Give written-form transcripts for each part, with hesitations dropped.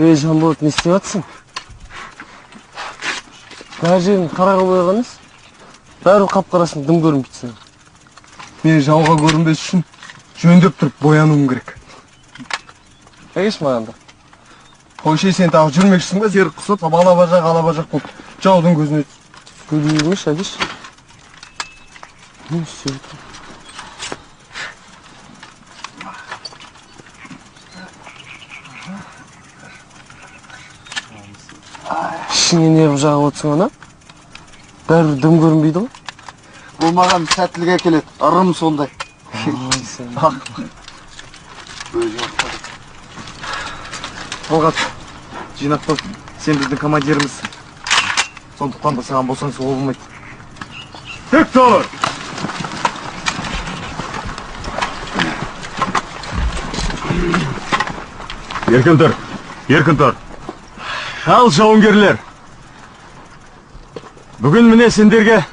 Жанболот, не істеп жатсың? Бәрі жерін қараға бояғаныз? Бәрі қап-қарасын дым көрінбейтсің. Мен жауға көрінбес үшін жөндеп тұрып боянуым керек. Әгеш мағанда? Қойшай, сен тағы жүрмекшісің ба? Зерік құсып, алабажақ болып жаудың көзіне көрмеймеш, әгеш? Не істеп? Ішіңе не қып жағып отырсың ана? Бәрі дым көрінбейді ғой? Бұл маған сәттілік әкеледі, ырым сондай. Талғат, жинақ бол, сен біздің командирімізсің. Сондықтан да саған болсаң соға болмайды. Тек тұр! Еркін тұр. Ал жауынгерлер. Бүгін міне сендерге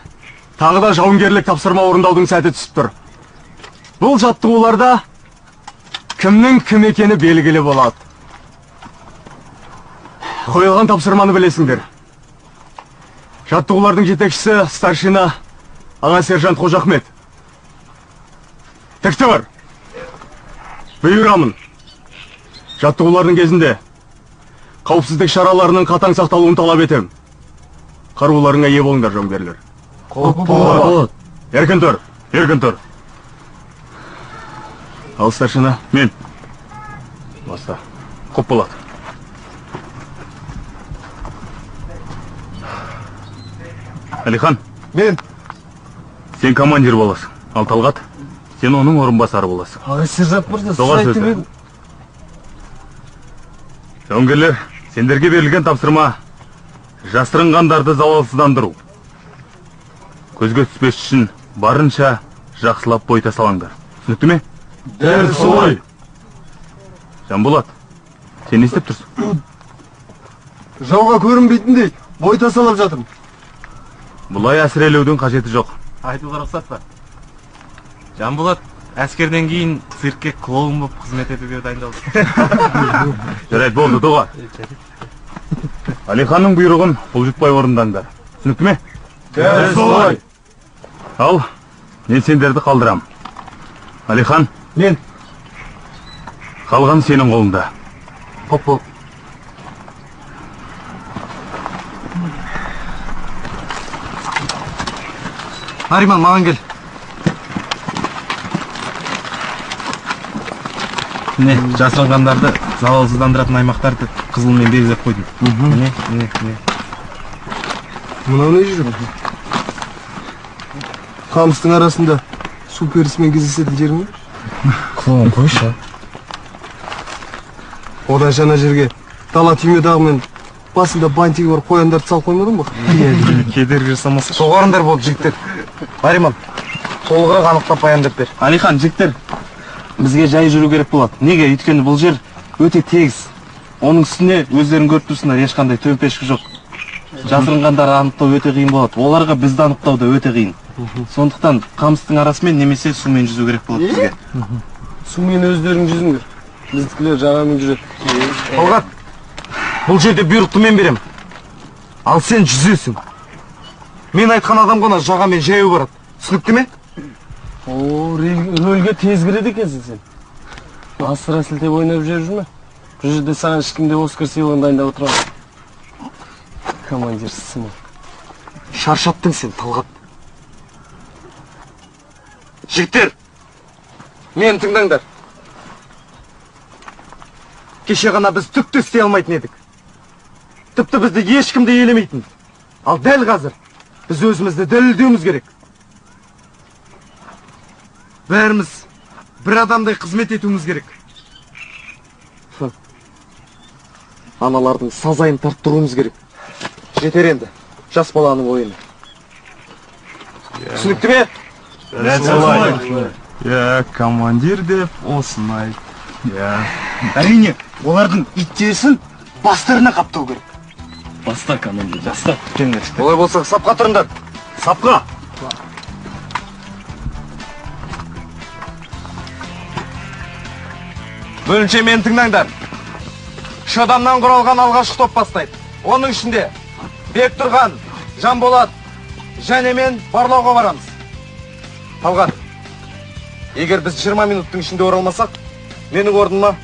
тағы да жауынгерлік тапсырма орындаудың сәті түсіп тұр. Бұл жаттығуларда кімнің кім екені белгілі болады. Қойылған тапсырманы білесіңдер. Жаттығулардың жетекшісі старшина аға сержант Қожахмет. Тікті бар. Бұйырамын. Жаттығулардың кезінде қауіпсіздік шараларының қатаң сақталуын талап етем. Қаруларыңа ие болыңдар, жауынгерлер. Болады. Еркін тұр. Ал старшина, мен. Баста. Құп болады. Алихан. Мен. Сен командир боласың. Ал Талғат, сен оның орынбасары боласың. Аға сержант мырза, Соға сөзі. Жауынгерлер, сендерге берілген тапсырма жасырынғандарды залалсыздандыру. Көзге түспес үшін барынша жақсылап бой тасалаңдар. Түсінікті ме? Дәл солай. Жанболат, сен не істеп тұрсың? Жауға көрінбейтіндей бой тасалап жатырмын. Бұлай әсірелеудің қажеті жоқ. Айтуға рұқсат па? Жанболат әскерден кейін циркке клоун болып қызмет етуге дайындалды. Жарайды, болды, доға. Алиханның бұйрығын бұлжытпай орындаңдар. Түсінікті ме? Дәл солай. Ал, мен сендерді қалдырам. Алихан, Мен. қалған сенің қолында. Поп. Нариман, маған кел. Міне, жасырынғандарды залалсыздандыратын аймақтарды қызылмен белгілеп қойдым. Міне. Мынау не жүр? Қамыстың арасында су перісімен кездесетін жерің бе? Клоун қойшы. Одан жаңа жерге дала түймедағымен басында бантигі бар қояндарды сал қоймадың ба? Кедергі жасамаса. Соғарындар болды, жігіттер. Нариман, толығырақ анықтап баяндап бер. Алихан, жігіттер, бізге жай жүру керек болады. Неге? Өйткені бұл жер өте тегіс. Оның үстіне өздерін көріп тұрсыңдар, ешқандай төмпешкі жоқ. Жасырынғандарды анықтау өте қиын болады. Оларға бізді анықтау да өте қиын. Сондықтан қамыстың арасымен немесе сумен жүзу керек болады бізге. Сумен өздерің жүзіңдер. Біздікілер жағамен жүреді. Талғат, бұл жерде бұйрықты мен берем. Ал сен жүзесің. Мен айтқан адам ғана жағамен жаяу барады. Түсінікті ме? Рөлге тез кіреді екенсің сен. Асыра сілтеп ойнап жүрме? Бұл жерде саған ешкімде Оскар сыйлығын дайындап отырамын. Командир сымы. Шаршаттың сен, Талғат. Жігіттер, мен тыңдаңдар. Кеше ғана біз түкті істей алмайтын едік. Тіпті бізді ешкімде елемейтін. Ал дәл қазір біз өзімізді дәлелдеуіміз керек. Бәріміз бір адамдай қызмет етуіміз керек. Аналардың сазайын тарттыруымыз керек. Жетер енді, жас баланың ойыны. Түсінікті ме? Командир деп осынай. Әрине, олардың иттерісін бастарына қаптау керек. Баста командир, баста. Олай болса, сапқа тұрыңдар. Сапқа! Бөлінше мен тыңдаңдар. үш адамнан құралған алғашқы топ бастайды. Оның ішінде Бектұрған, Жанболат және мен барлауға барамыз. Талғат, егер біз 20 минуттың ішінде оралмасақ, менің орныма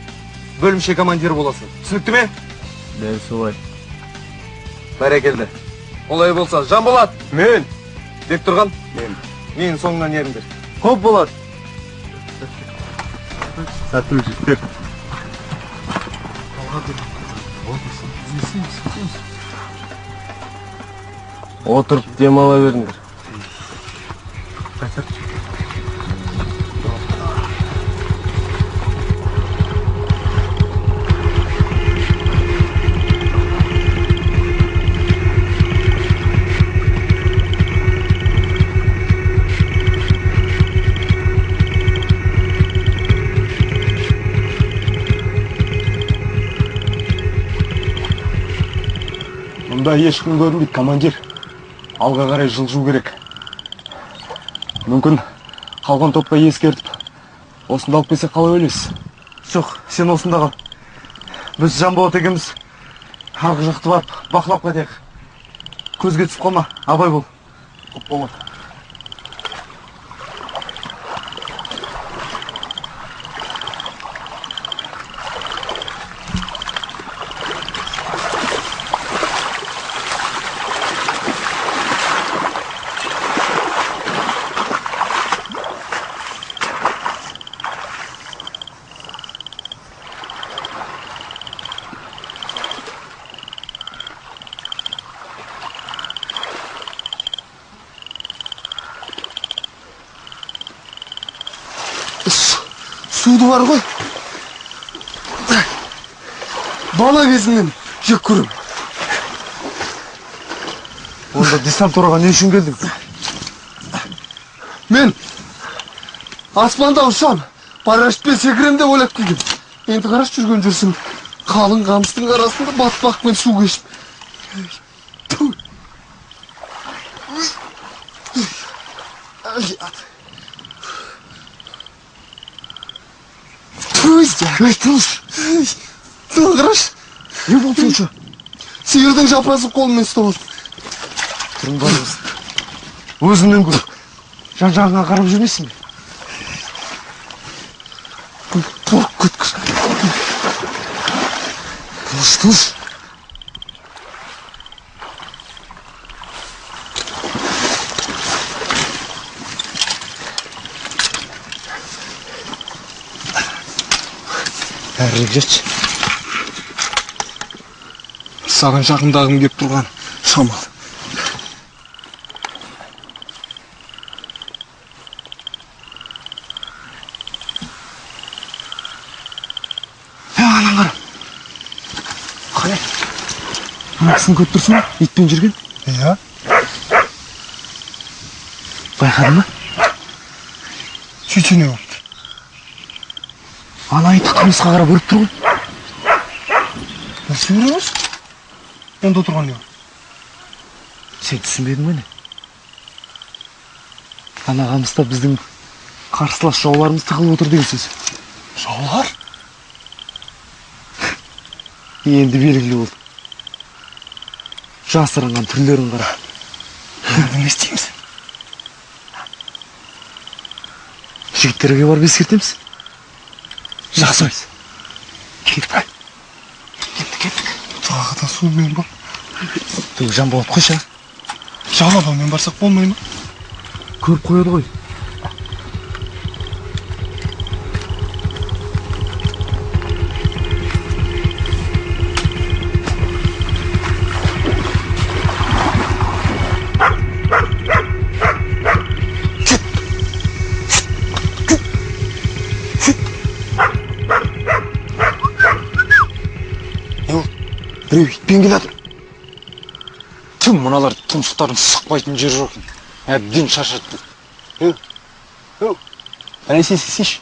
бөлімше командирі боласың. Түсінікті ме? Дәл солай. Бәрекелді. Олай болса, Жанболат, Мен. Бектұрған, мен соңынан еріңдер. Көп болады. Сәттілік жігіттер. Отырып демала беріңдер. Мұнда ешкім көрінбейді, командир. Алға қарай жылжу керек. Мүмкін қалған топқа ескертіп, осында алып келсе қалай ойлайсыз? Жоқ, сен осында қал. Біз Жанболат екеуміз арғы жақты барып бақылап қайтайық. Көзге түсіп қалма, абай бол. Болады. Суды бар ғой. Бала кезімнен жек көрем. Онда десантураға не үшін келдің? Мен аспанда ұшам, парашютпен секірем деп ойлап келгем. Енді қараш жүрген жүрсің, қалың қамыстың арасында батпақпен су кешіп. Тыныш. Қараш. Не болды сонша? Сиырдың жапасын қолымен ұстап алды. Түрің бар болсын. Өзіңнен көр. Жан-жағыңа қарап жүрмейсің бе? Тұрып кеткіш. Тыныш. Әрірек жетші. Саған жақындағым кеп тұрған шамал. Анан қара. Қалай? Анакісін көріп тұрсың ба? Итпен жүрген. Иә? Байқадың ба? Чечене болыпты. Ана иті қамысқа қарап өріп тұр ғой. Нәрсе көреміз? Онда тұрған не бар? Сен түсінбедің бе не? Ана қамыста біздің қарсылас жауларымыз тығылып отыр деген сөз. Жаулар? Енді белгілі болды. Жасырынған түрлерін қара. Енді не істейміз? Жігіттерге барып ескертеміз. Жақсы ойыз. Кеттік. Тағы да сумен ба? Жанболат қойша. Жалабамен барсақ болмай ма? Көріп қояды ғой. Біреу итпен келеді. Тым мыналар тұмсықтарын сұқпайтын жер жоқ. Әбден шаршатты. Әне сеш.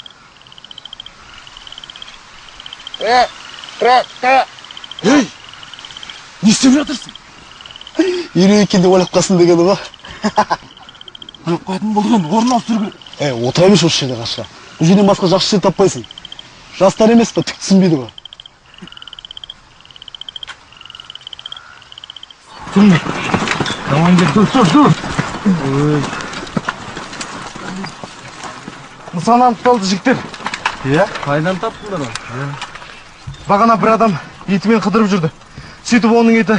Ей! Не істеп жатырсың? Үйрек екенде ойлап қалсын дегені ба? Ойлап қоятын болдың, орын алып жүрген. Отыра емес осы жерде қашқа. Бұл жерден басқа жақсы жер таппайсың. Жастар емес па, түк түсінбейді ба? Командир, тур. Нысан анықталды жігіттер. Иә? Қайдан таптыңдар оны? Бағана бір адам етімен қыдырып жүрді. Сөйтіп оның еті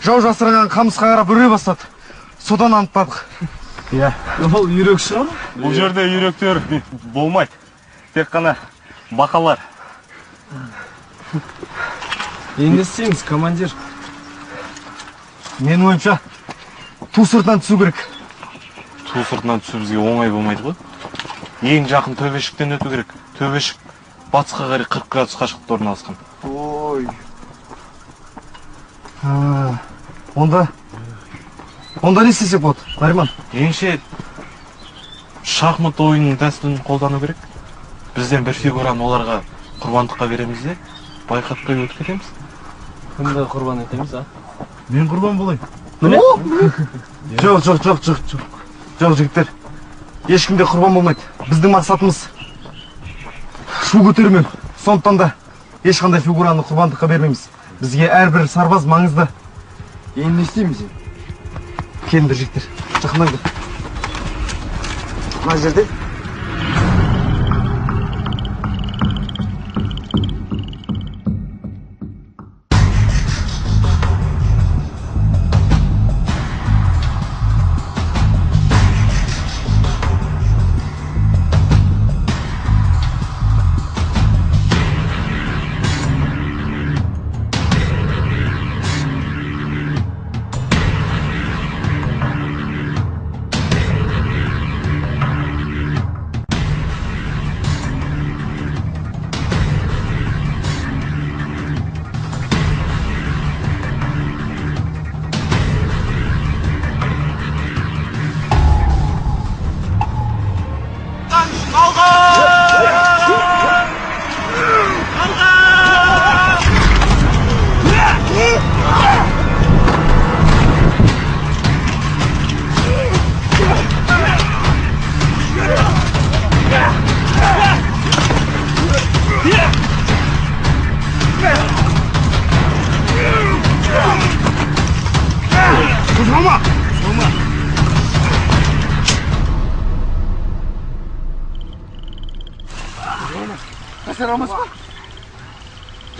жау жасырған қамысқа қарап үре бастады. Содан анықтадық. Ол үйрек шығар? Бұл жерде үйректер болмайды. Тек қана бақалар. Енді істейміз, командир. Менің ойымша ту сыртынан түсу керек. Ту сыртынан түсу бізге оңай болмайды ғой. Ең жақын төбешіктен өту керек. Төбешік батысқа қарай 40 градус қашықтықта орналасқан. Ой. Онда не істесек болады, Нариман? Меніңше шахмат ойынының тәсілін қолдану керек. Бізден бір фигураны оларға құрбандыққа береміз де, байқатпай өтіп кетеміз. Кімді құрбан етеміз, а? Мен құрбан болайын. Міне? Жоқ, жігіттер. Ешкімде құрбан болмайды. Біздің мақсатымыз шу көтермеу. Сондықтан да ешқандай фигураны құрбандыққа бермейміз. Бізге әрбір сарбаз маңызды. Енді не істейміз? Келіңдер жігіттер, жақындаңдар. Мына жерде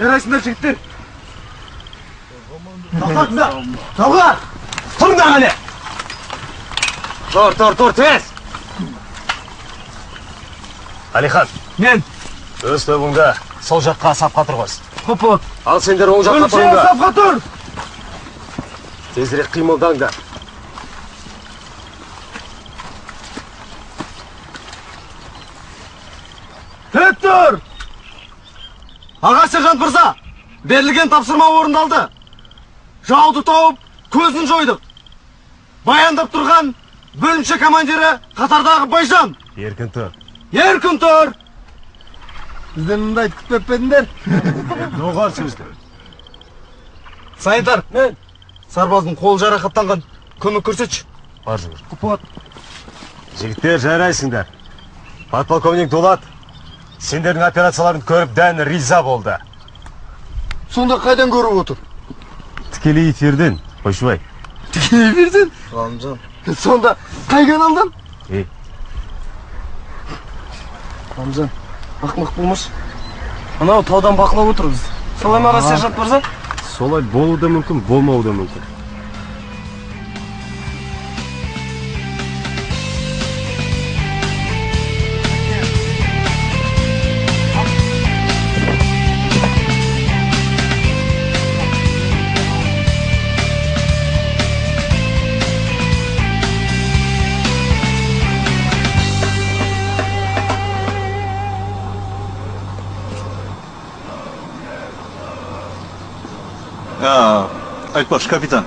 жарайсыңдар жігіттер. Талғар! Тұрыңдар қане! Тұр, тез! Алихан, Мен өз тобыңда сол жаққа сапқа тұрғыз. Қопот. Ал сендер оң жаққа тұрыңдар. Сапқа тұр. Тезірек қимылдаңдар. Тек тұр. Аға сержант мырза, берілген тапсырма орындалды. Жауды тауып, көзін жойдық. Баяндап тұрған бөлімше командирі қатардағы Байжан. Еркін тұр. Еркін тұр. Бізден мұндай күтпеп педіңдер? Доғар сөзді. Санитар, мен сарбаздың қол жарақаттанған, көмек көрсетші. Бар жүгір. Қопот. Жігіттер жарайсыңдар. Подполковник Дулат сендердің операцияларын көріп дән риза болды. Сонда қайдан көріп отыр? Тікелей эфирден, Қойшыбай. Тікелей эфирден? Ғалымжан. Сонда қай каналдан? Ғалымжан, ақмақ болмаш. Анау таудан бақылап отыр біз. Солай ма, сержант мырза? Солай болуы да мүмкін, болмауы да мүмкін. Айтпақшы, капитан.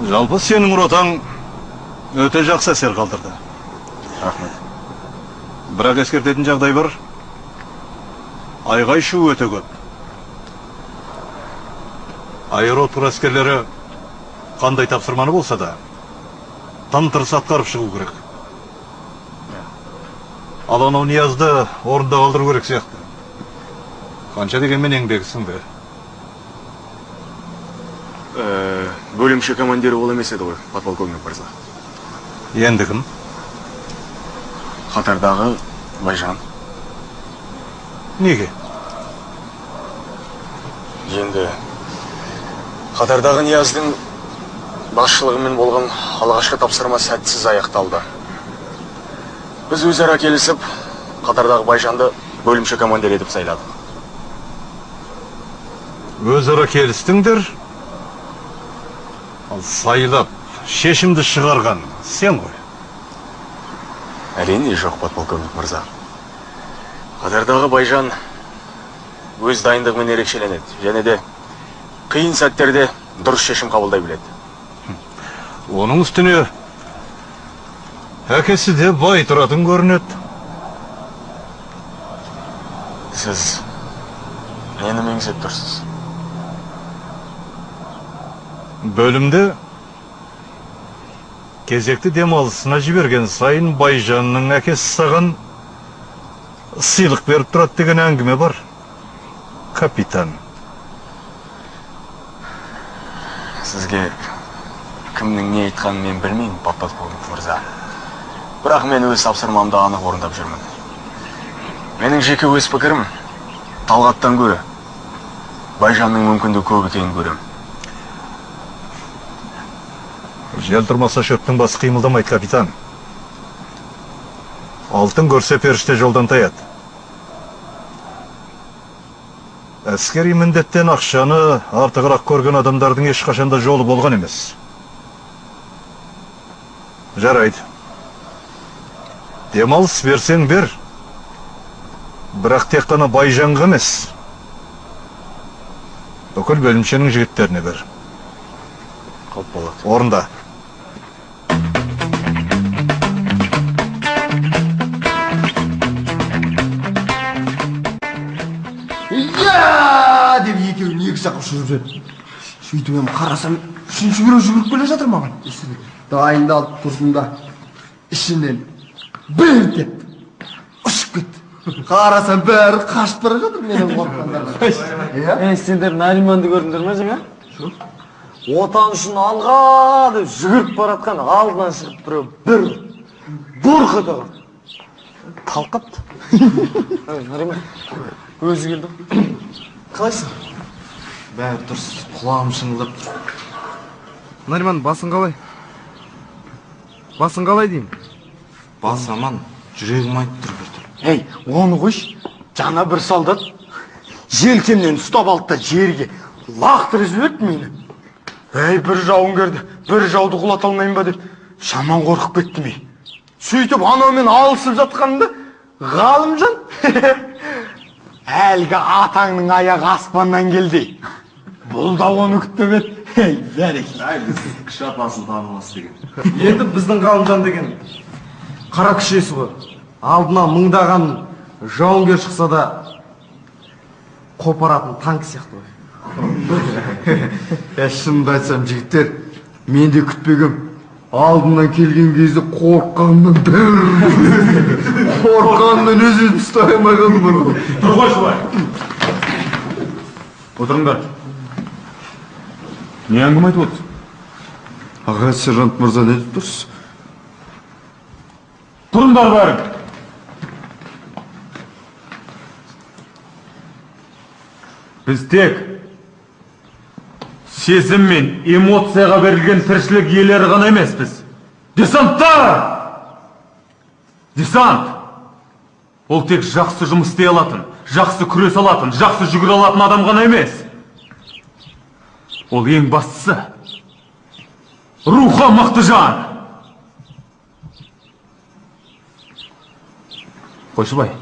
Жалпы сенің ротаң өте жақсы әсер қалдырды. Рахмет. Бірақ ескертетін жағдай бар. Айғай шу өте көп. Аэроұтқыр әскерлері қандай тапсырманы болса да, тым-тырыс атқарып шығу керек. Ал анау Ниязды орында қалдыру керек сияқты. Қанша дегенмен еңбегі сіңді. Бөлімше командирі ол емес еді ғой, подполковник мырза. Енді кім? Қатардағы Байжан. Неге? Енді Қатардағы Нияздың басшылығымен болған алғашқы тапсырма сәтсіз аяқталды. Біз өзара келісіп, Қатардағы Байжанды бөлімше командир етіп сайладық. Өзара келістіңдер? Ал сайлап, шешімді шығарған сен ғой. Әрине жоқ, подполковник мырза. Қатардағы Байжан өз дайындығымен ерекшеленеді, және де қиын сәттерде дұрыс шешім қабылдай біледі. Оның үстіне әкесі де бай тұратын көрінеді. Сіз мені меңзеп тұрсыз. Бөлімде кезекті демалысына жіберген сайын Байжанның әкесі саған сыйлық беріп тұрады деген әңгіме бар, капитан. Сізге кімнің не айтқанын мен білмеймін, подполковник мырза. Бірақ мен өз тапсырмамды анық орындап жүрмін. Менің жеке өз пікірім, Талғаттан гөрі Байжанның мүмкіндігі көп екенін көрем. Жел тұрмаса шөптің басы қимылдамайды, капитан. Алтын көрсе періште жолдан таяды. Әскери міндеттен ақшаны артығырақ көрген адамдардың ешқашанда жолы болған емес. Жарайды. Демалыс берсең бер. Бірақ тек қана Байжанға емес. Бүкіл бөлімшенің жігіттеріне бер. Қалып болады. Орында. Я деп екеуі екі жаққа ұшырып жүр. Сөйтіп мен қарасам, үшінші біреу жүгіріп келе жатыр маған. Дайындалып тұрдым да, ішінен бір кетті, ұшып кетті. Қарасам бәрі қашып бара жатыр менен қорыққандар. Сендер Нариманды көрдіңдер ме жаңа? Отан үшін алға деп жүгіріп баратқан алдынан шығып біреу бір бұрқ ете қалды. Талқапты. Нариман, өзі келді. Қалайсың? Бәрі дұрыс, құлағым шыңылдап тұр. Нариман, басың қалай? Басың қалай деймін? Бас аман, жүрегім айтып тұр бір. Ей, оны қойшы, жаңа бір солдат желкемнен ұстап алды да жерге лақтырып жіберді мені. Ей, бір жауынгерді, бір жауды құлата алмайын ба деп, шаман қорқып кеттім ей. Сөйтіп анаумен алысып жатқанында Ғалымжан әлгі атаңның аяғы аспаннан келді. Бұл да оны күтпеп еді. Ей, бәрекелді. Кіші атасын танымас деген. Енді біздің Ғалымжан деген қара күшесі ғой. Алдына мыңдаған жауынгер шықса да қопаратын танк сияқты ғой. Шынымды айтсам, жігіттер, мен де күтпегем. Алдынан келген кезде қорыққаннан қорыққаннан өзімді ұстай алмай қалдым. Тұр ғой шулай. Отырыңдар. Не әңгіме айтып отырсыз? Аға сержант мырза, не деп тұрсыз? Тұрыңдар бәрің. Біз тек сезім мен эмоцияға берілген тіршілік иелері ғана емеспіз. Десанттар! Десант! Ол тек жақсы жұмыс істей алатын, жақсы күрес алатын, жақсы жүгіре алатын адам ғана емес. Ол ең бастысы рухы мықты жан. Қойшыбай,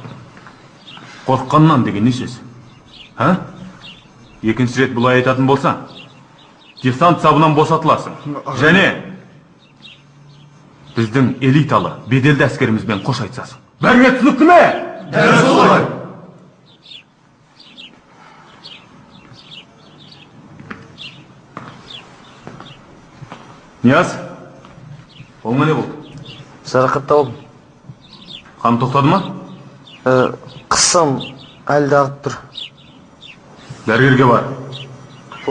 қорыққаннан деген не сөз? Екінші рет бұлай айтатын болсаң, десант сабынан босатыласың. Және біздің элиталы, беделді әскерімізбен қош айтсасың. Бәріңе түсінікті ме? Дәл солай. Нияз, қолыңа не болды? Жарақатта болдым. Қан тоқтады ма? Қыссам әлі де ағып тұр. Дәрігерге бар.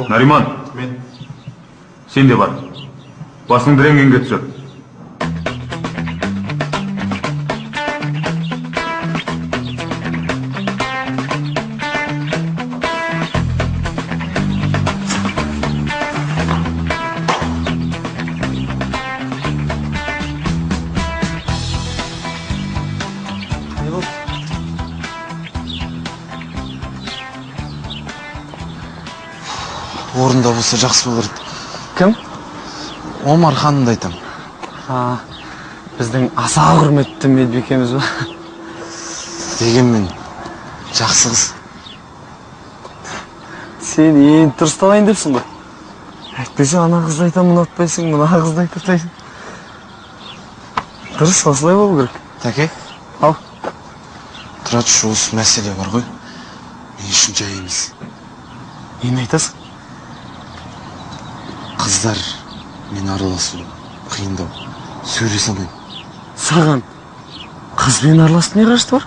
Нариман, Сен де бар. Басың диренгенге түсер. Орында болса жақсы болар еді. Кім? Омар ханымды айтам. Біздің аса құрметті медбикеміз ба? Дегенмен жақсы қыз. Сен ең тұрысталайын депсің ғой. Әйтпесе ана қызды айтам ұнатпайсың, мына қызды айтатайсың. Дұрыс, осылай болу керек. Тәке, Ал. тұратшы, осы мәселе бар ғой. Мен үшін жай емес. Нені айтасың? Қыздар мен араласу қиындау. Сөйлесе алмаймын. Саған қызбен араласып не қажеті бар?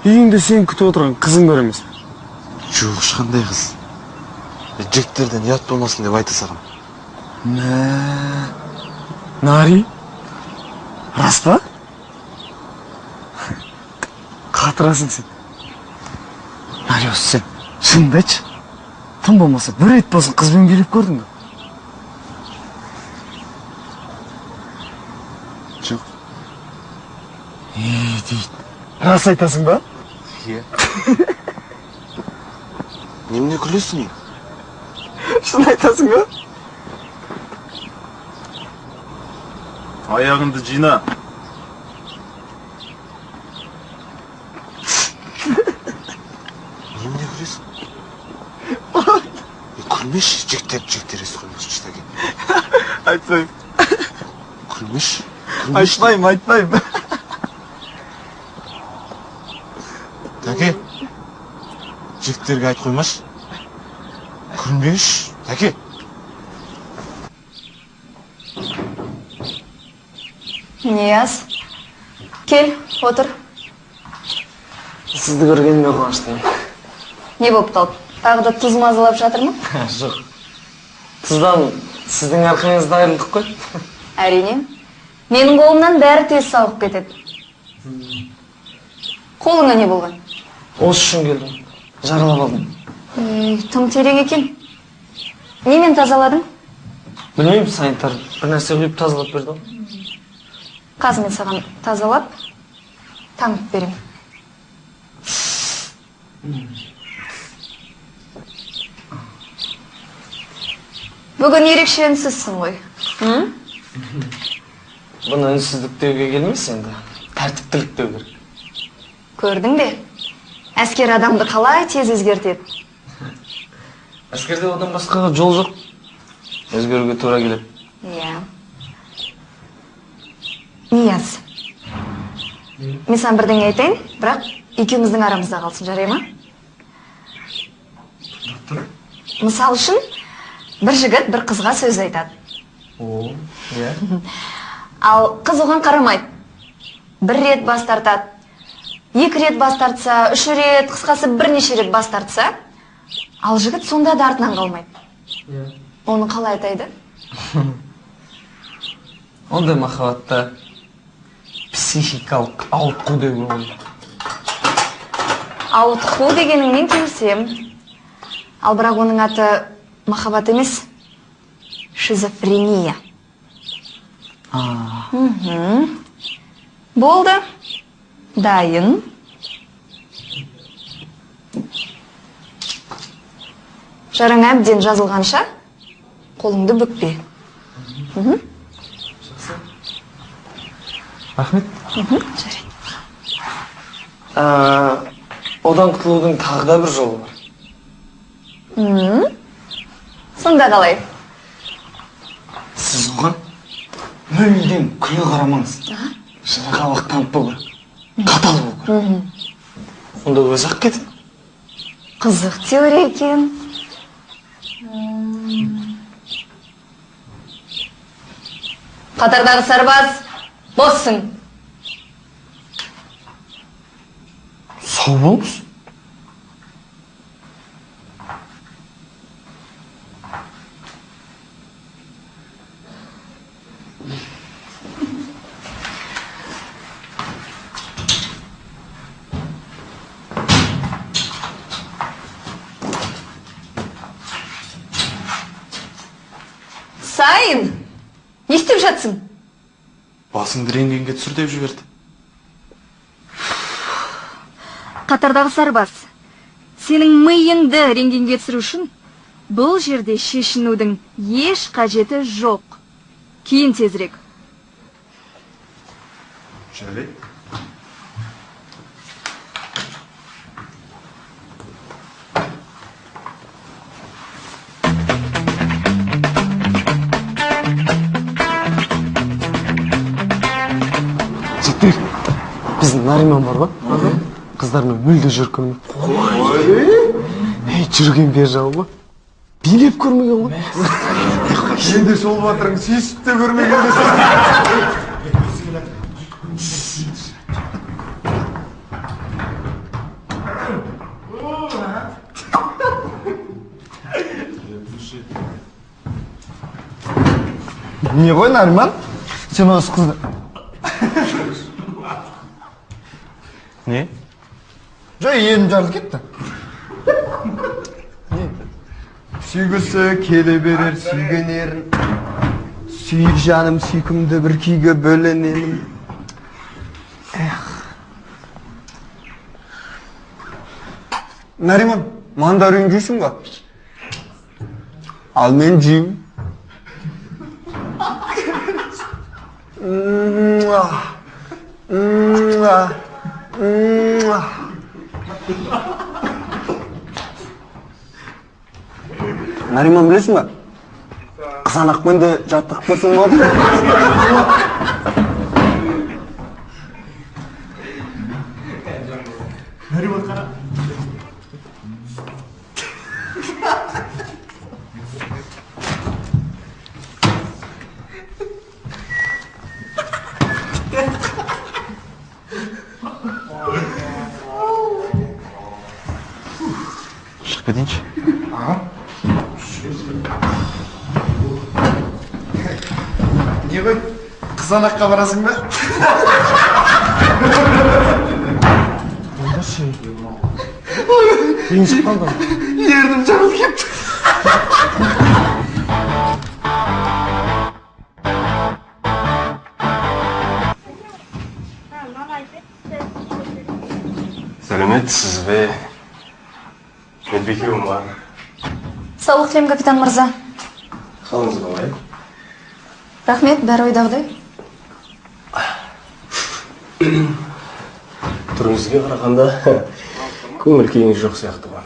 Үйіңде сен күтіп отырған қызың бар емес пе? Жоқ, ешқандай қыз. Жігіттерден ұят болмасын деп айта саған. Нари? Рас па? Қатырасың сен. Нари, осы сен шынымды айтшы. Тым болмаса бір рет болсын қызбен келіп көрдің бе? Жоқ. Дейді. Рас айтасың ба? Иә. Немене күлесің ең? Шын айтасың ба? Аяғыңды жина. Немене күлесің? Күлмеші, жектер ес қоймасын шытаке. Айтпайым. Күлмеші. Айтпайым. Тәке, жігіттерге айт қоймашы. Күлмеш, тәке. Нияз, кел, отыр. Сізді көргеніме қуаныштымын. Не болып қалды? Тағы да тұз мазалап жатыр ма? Жоқ. Тұздан сіздің арқаңызда айырылдық қой. Әрине. Менің қолымнан бәрі тез сауығып кетеді. Қолыңа не болған? Осы үшін келдім. Жаралап алдым. Тым терең екен. Немен тазаладың? Білмеймін, санитар бір нәрсе құйып тазалап берді ғой. Қазір мен саған тазалап, таңып берем. Бүгін ерекше үнсізсің ғой. Бұны үнсіздік деуге келмес енді. Тәртіптілік деу керек. Көрдің бе? Әскер адамды қалай тез өзгертеді. Әскерде одан басқаға жол жоқ. Өзгеруге тура келеді. Иә. Нияз. Мен саған бірдеңе айтайын, бірақ екеуміздің арамызда қалсын, жарай ма? Мысал үшін, бір жігіт бір қызға сөз айтады. Иә. Ал қыз оған қарамайды. Бір рет бас тартады. 2 рет бас тартса, 3 рет, қысқасы бірнеше рет бас тартса, ал жігіт сонда да артынан қалмайды. Оны қалай айтайды? Ондай махаббатта психикалық ауытқу деуге болады. Ауытқу дегеніңмен келісем. Ал бірақ оның аты махаббат емес, шизофрения. Болды. Дайын. Жарың әбден жазылғанша қолыңды бүкпе. Рахмет. Жарайды. Одан құтылудың тағы да бір жолы бар. Сонда қалай? Сіз оған мүлдем күле қарамаңыз. Жырағалық танып болу керек. Қатал болу керек. Онда өзі ақ кетеді. Қызық теория екен. Қатардағы сарбаз, боссың. Сау болыңыз. Сайын, не істеп жатсың? Басыңды рентгенге түсір деп жіберді. Қатардағы сарбаз, сенің миыңды рентгенге түсіру үшін бұл жерде шешінудің еш қажеті жоқ. Кейін тезірек. Жарайды. Жігіттер, біздің Нариман бар ба? Қыздармен мүлде жүріп көрмеген. Жүрген бер жағы ба? Билеп көрмеген ғой. Енді сол батырың сүйісіп те көрмеген десің. Не ғой, Нариман? Сен осы қызды... Не? Жай, елім жарылып кетті. Сүйгісі келе берер сүйгенерін, сүйік жаным сүйкімді бір күйге бөленемін. Нариман, мандарин жейсің ба? Ал мен жеймін. Нариман, білесің ба? Қызанақпен де жаттығып көрсің ба? Шығып кетейінші. Не ғой, қызанаққа барасың ба? Ондашы. Ренжіп қалдым. Ернім жарылып кетті. Сәлеметсіз бе? Медбеке Омар. Саулық тілеймін, капитан мырза. Қалыңыз қалай? Рахмет, бәрі ойдағыдай. Түріңізге қарағанда көңіл күйіңіз жоқ сияқты ғой.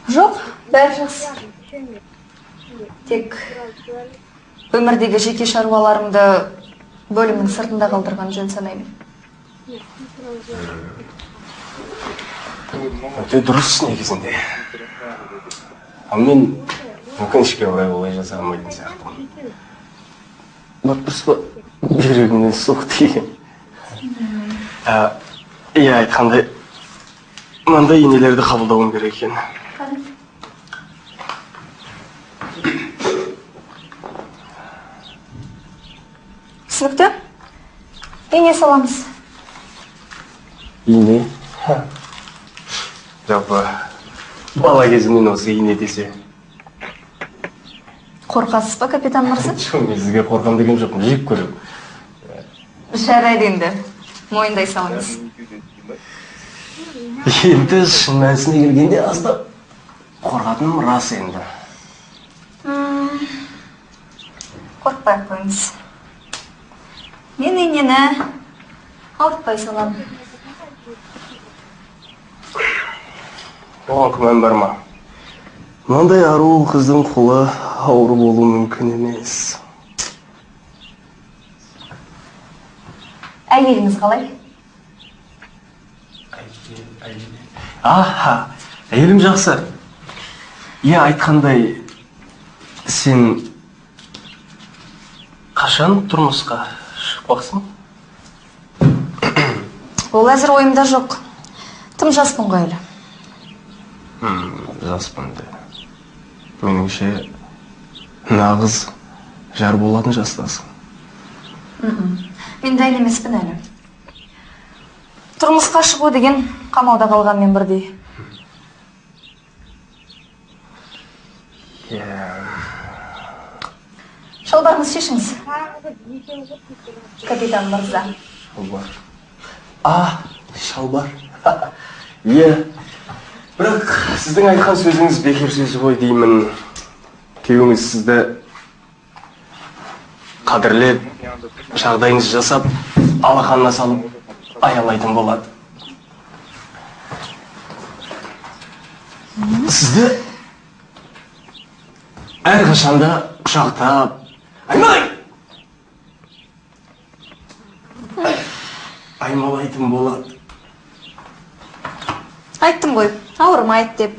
Жоқ, бәрі жақсы. Тек өмірдегі жеке шаруаларымды бөлімнің сыртында қалдырған жөн санаймын. Өте дұрыс негізінде. Ал мен өкінішке орай олай жаса алмайтын сияқтымын. Дұрыс па? Бүйрегімнен суық тиген. Иә, айтқандай, мынандай инелерді қабылдауым керек екен. Түсінікті? Ине саламыз. Ине? Жалпы, бала кезімнен осы ине десе. Қорқасыз ба, капитан мырза? Жоқ, мен сізге қорқам деген жоқпын, жек көремін. Жарайды енді, мойындай салыңыз. Енді шын мәнісіне келгенде аздап қорқатыным рас енді. Қорқпай қойыңыз. Мен инені ауыртпай салам. Оған күмән бар ма? Мынандай ару қыздың қолы ауыр болуы мүмкін емес. Әйеліңіз қалай? Аха, әйелім жақсы. Иә, айтқандай, сен қашан тұрмысқа шықпақсың? Ол әзір ойымда жоқ. Тым жаспын ғой әлі. Жаспын де. Меніңше, нағыз жар болатын жастасың. Мен дайын емеспін әлі. Тұрмысқа шығу деген қамауда қалғанмен бірдей. шалбарыңызды шешіңіз. Капитан мырза. Шалбар. Иә. Бірақ сіздің айтқан сөзіңіз бекер сөзі ғой деймін. Күйеуіңіз сізді қадірлеп, жағдайыңызды жасап, алақанына салып, аялайтын болады. Сізді әрқашанда құшақтап, аймалайтын болады. Айттым ғой, ауырмайды деп.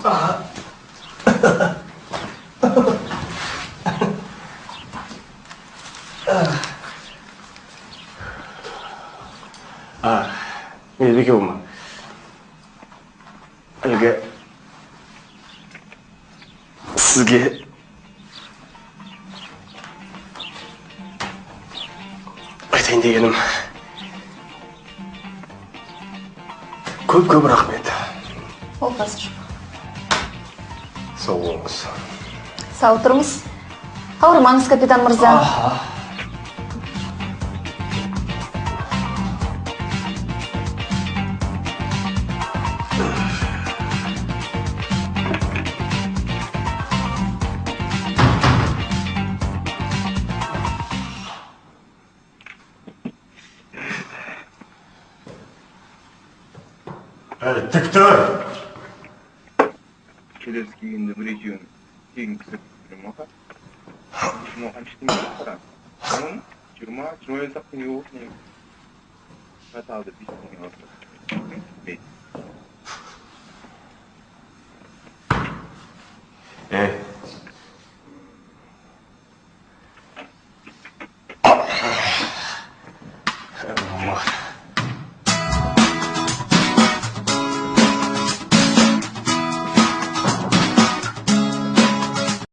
Медбике болма. Әлгі сізге айтайын дегенім көп рахмет. Ол қазір. Сау болыңыз. Сау тұрыңыз. Ауырмаңыз, капитан мырза. Тік тұр! Келесі келгенде бір екеуін тегін пісіріп беремін аға. Оған ештеңе жоқ қара. Оның 20-25 сақтың не болып не? Тағы да 5 теңге алып.